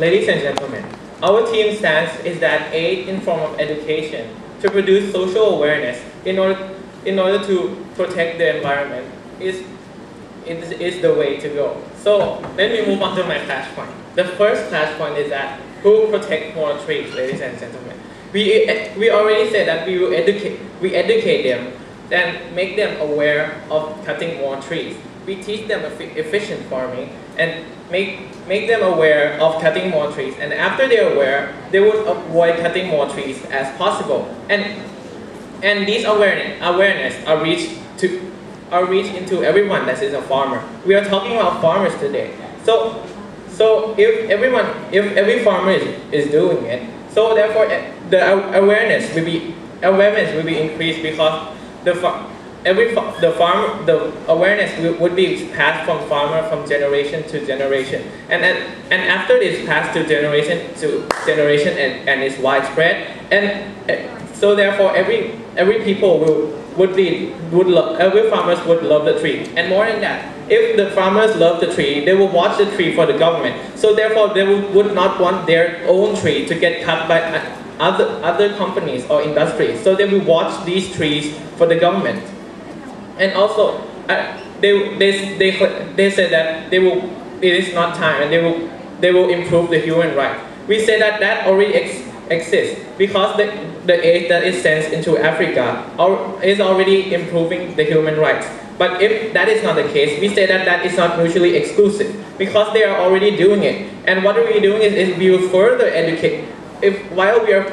Ladies and gentlemen, our team's stance is that aid in form of education to produce social awareness in order to protect the environment is the way to go. So let me move on to my clash point. The first clash point is that who protect more trees, ladies and gentlemen. We already said that we educate them and make them aware of cutting more trees. We teach them efficient farming and make them aware of cutting more trees. And after they're aware, they would avoid cutting more trees as possible. And these awareness are reached into everyone that is a farmer. We are talking about farmers today. So if every farmer is doing it, so therefore the awareness will be increased because the awareness would be passed from farmer from generation to generation, and after this passed to generation and is widespread, and so therefore every people every farmers would love the tree. And more than that, if the farmers love the tree, they will watch the tree for the government. So therefore they would not want their own tree to get cut by other companies or industries. So they will watch these trees for the government. And also they say that it is not time, and they will improve the human right. We say that already exists because the aid that is sent into Africa is already improving the human rights. But if that is not the case, we say that is not mutually exclusive because they are already doing it. And what we are doing is we will further educate. While we are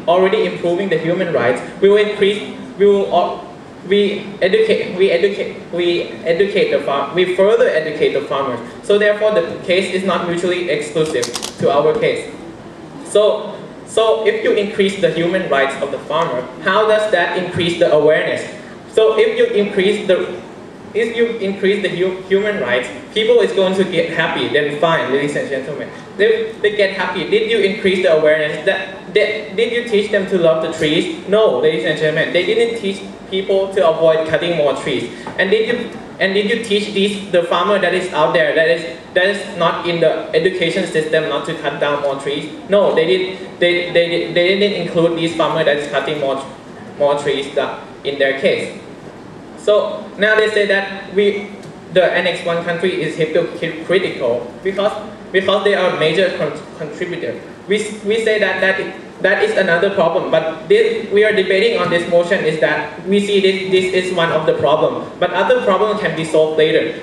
already improving the human rights, we further educate the farmers. So therefore the case is not mutually exclusive to our case. So if you increase the human rights of the farmer, how does that increase the awareness? So if you increase the human rights, people is going to get happy, then fine, ladies and gentlemen. They get happy. Did you increase the awareness? Did you teach them to love the trees? No, ladies and gentlemen. They didn't teach people to avoid cutting more trees. And did you teach the farmer that is out there that is not in the education system not to cut down more trees? No, they didn't include these farmers that is cutting more trees in their case. So now they say that the Annex 1 country is hypocritical because they are a major contributor. We say that is another problem, but we are debating on this motion is that we see this is one of the problems, but other problems can be solved later,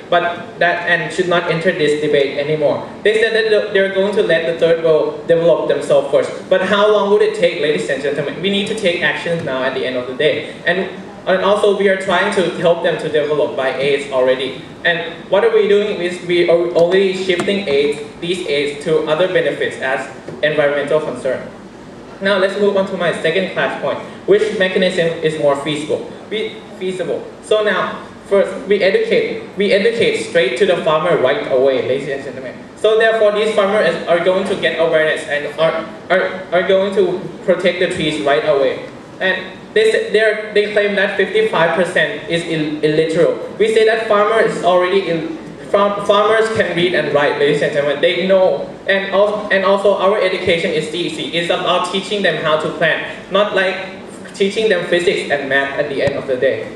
and should not enter this debate anymore. They said that they're going to let the third world develop themselves first, but how long would it take, ladies and gentlemen? We need to take actions now at the end of the day. And also we are trying to help them to develop by aids already. And what are we doing is we are only shifting these aids to other benefits as environmental concern. Now let's move on to my second clash point. Which mechanism is more feasible? So now, first we educate straight to the farmer right away, ladies and gentlemen. So therefore these farmers are going to get awareness and are going to protect the trees right away. And they claim that 55% is illiterate. We say that farmers can read and write, ladies and gentlemen. They know, and also our education is easy. It's about teaching them how to plant, not like teaching them physics and math at the end of the day.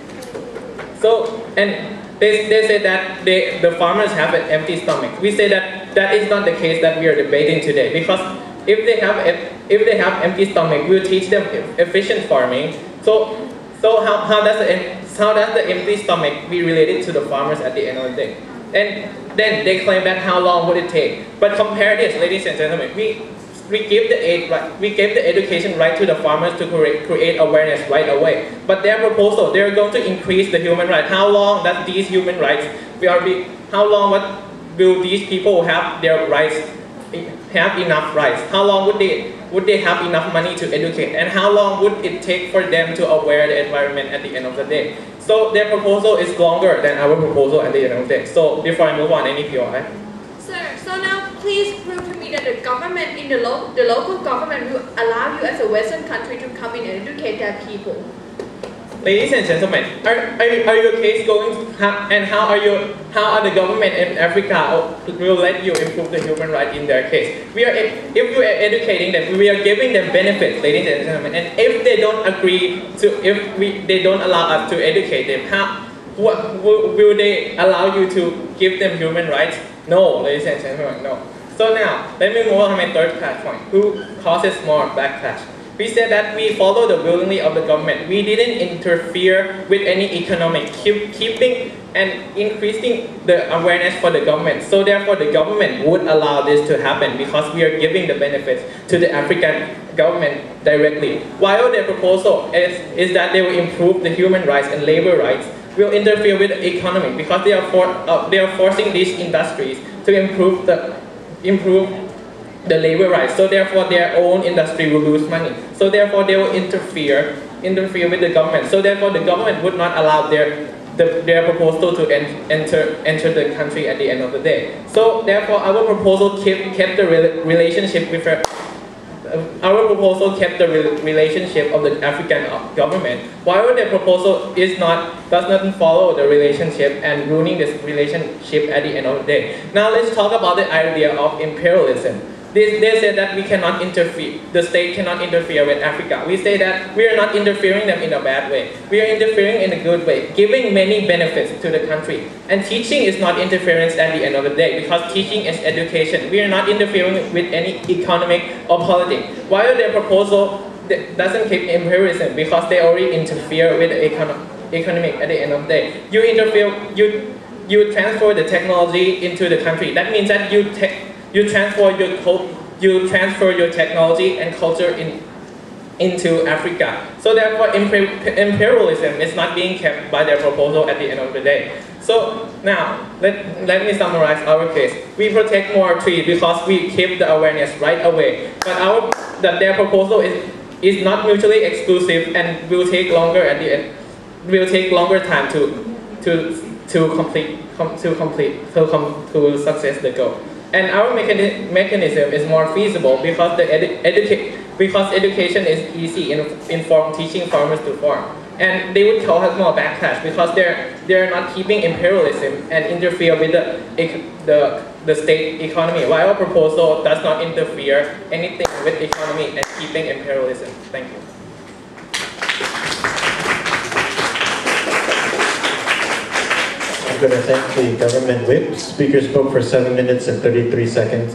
So, and they say that the farmers have an empty stomach. We say that is not the case that we are debating today, because if they have empty stomach, we'll teach them efficient farming. So how does the empty stomach be related to the farmers at the end of the day? And then they claim that how long would it take? But compare this, ladies and gentlemen. We give the aid right, we give the education right to the farmers to create awareness right away. But their proposal, they're going to increase the human rights. How long does these human rights will these people have their rights? Have enough rights? How long would they have enough money to educate? And how long would it take for them to aware the environment at the end of the day? So their proposal is longer than our proposal at the end of the day. So before I move on, any POI? Sir, so now please prove to me that the government the local government will allow you as a Western country to come in and educate their people. ladies and gentlemen, are your case going and how are the government in Africa will let you improve the human right in their case? If you are educating them, we are giving them benefits, ladies and gentlemen, and if they don't agree to, they don't allow us to educate them, will they allow you to give them human rights? No, ladies and gentlemen, no. So now, let me move on to my third point. Who causes more backlash? We said that we follow the willingly of the government. We didn't interfere with any economic, keeping and increasing the awareness for the government. So therefore, the government would allow this to happen because we are giving the benefits to the African government directly. While their proposal is that they will improve the human rights and labor rights, will interfere with the economy because they are forcing these industries to improve the labor rights. So therefore, their own industry will lose money. So therefore, they will interfere with the government. So therefore, the government would not allow their proposal to enter the country at the end of the day. So therefore, our proposal kept the relationship with of the African government, while their proposal does not follow the relationship and ruining this relationship at the end of the day. Now let's talk about the idea of imperialism. They said that we cannot interfere, the state cannot interfere with Africa. We say that we are not interfering them in a bad way. We are interfering in a good way, giving many benefits to the country. And teaching is not interference at the end of the day, because teaching is education. We are not interfering with any economic or politics. While their proposal doesn't keep imperialism, because they already interfere with the economic at the end of the day. You transfer the technology into the country. That means that you transfer your technology and culture into Africa. So therefore, imperialism is not being kept by their proposal at the end of the day. So now, let me summarize our case. We protect more trees because we keep the awareness right away. But their proposal is not mutually exclusive and will take longer at the end. Will take longer time to success the goal. And our mechanism is more feasible because education is easy in teaching farmers to farm. And they would cause more backlash because they're not keeping imperialism and interfere with the state economy, while our proposal does not interfere anything with economy and keeping imperialism. Thank you. I'm going to thank the government whip. Speaker spoke for 7 minutes and 33 seconds.